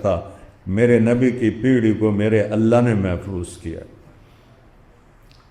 تھا، میرے نبی کی پیڑھی کو میرے اللہ نے محفوظ کیا۔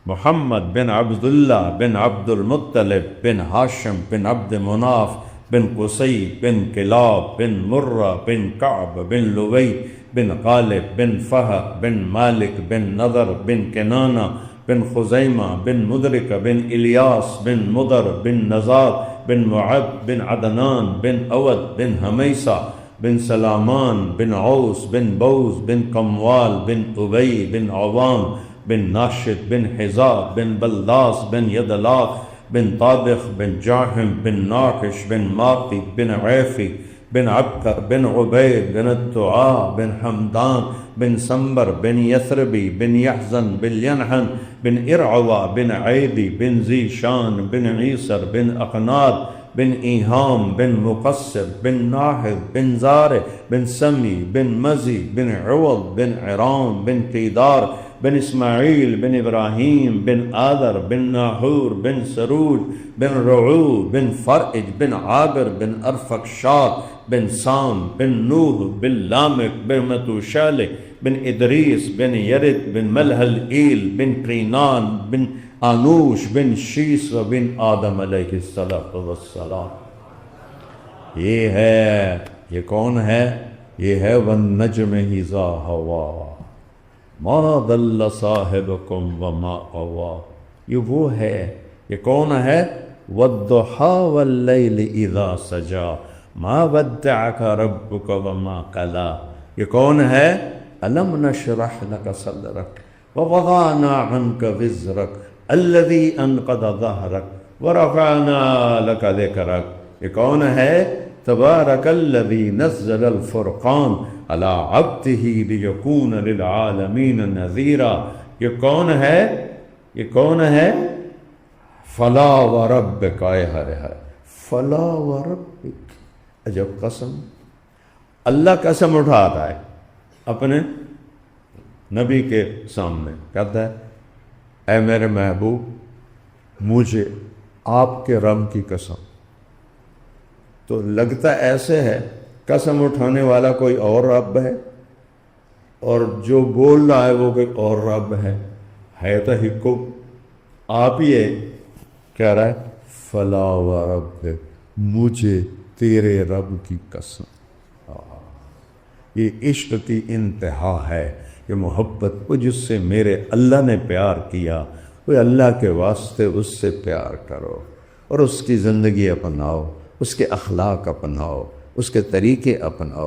محمد بن عبداللہ بن عبد المطلب بن ہاشم بن عبد مناف بن قصی بن کلاب بن مرہ بن کعب بن لوی بن غالب بن فہر بن مالک بن نضر بن کنانہ بن خزیمہ بن مدرک بن الیاس بن مدر بن نزار بن معد بن عدنان بن اود بن حمیسہ بن سلامان بن عوس بن بوز بن قموال بن ابی بن عوام بن ناشد بن حزاب بن بلداس بن یدلاق بن طابخ بن جاحم بن ناقش بن ماقی بن عیفی بن عبکر بن عبید بن الدعاء بن حمدان بن سنبر بن یثربی بن یحزن بن ینحن بن ارعوا بن عیدی بن ذیشان بن عیسر بن اقناد بن ایہام بن مقصر بن ناحد بن زارع بن سمی بن مزی بن عوض بن عرام بن قیدار بن اسماعیل بن ابراہیم بن آدر بن ناحور بن سروج بن رعو بن فرج بن عابر بن ارفقشاد بن سام بن نوح بن لامک بن متوشالح بن ادریس بن یرد بن ملحل ایل بن قینان بن آنوش بن شیس و بن آدم علیہ السلام۔ یہ کون ہے؟ یہ ہے والنجم اذا ہوا ما ضل صاحبکم وما غوا۔ یہ وہ ہے، یہ کون ہے؟ والضحی واللیل اذا سجا ما ودعک ربک وما قلا۔ یہ کون ہے؟ الم نشرح لک صدرک ووضعنا عنک وزرک الذی انقض ظہرک ورفعنا لک ذکرک۔ یہ کون ہے؟ تبارک الذی نزل الفرقان علی عبدہ لیکون للعالمین نذیرا۔ یہ کون ہے؟ یہ کون ہے؟ فلا وربک، اے ہائے فلا وربک، عجب قسم۔ اللہ قسم اٹھاتا ہے اپنے نبی کے سامنے، کہتا ہے اے میرے محبوب مجھے آپ کے رب کی قسم۔ تو لگتا ایسے ہے قسم اٹھانے والا کوئی اور رب ہے، اور جو بول رہا ہے وہ کوئی اور رب ہے تو ہکو آپ ہی ہے، کہہ رہا ہے فلا وربک، مجھے تیرے رب کی قسم۔ یہ عشق کی انتہا ہے، یہ محبت وہ جس سے میرے اللہ نے پیار کیا، وہ اللہ کے واسطے اس سے پیار کرو اور اس کی زندگی اپناؤ، اس کے اخلاق اپناؤ، اس کے طریقے اپناؤ۔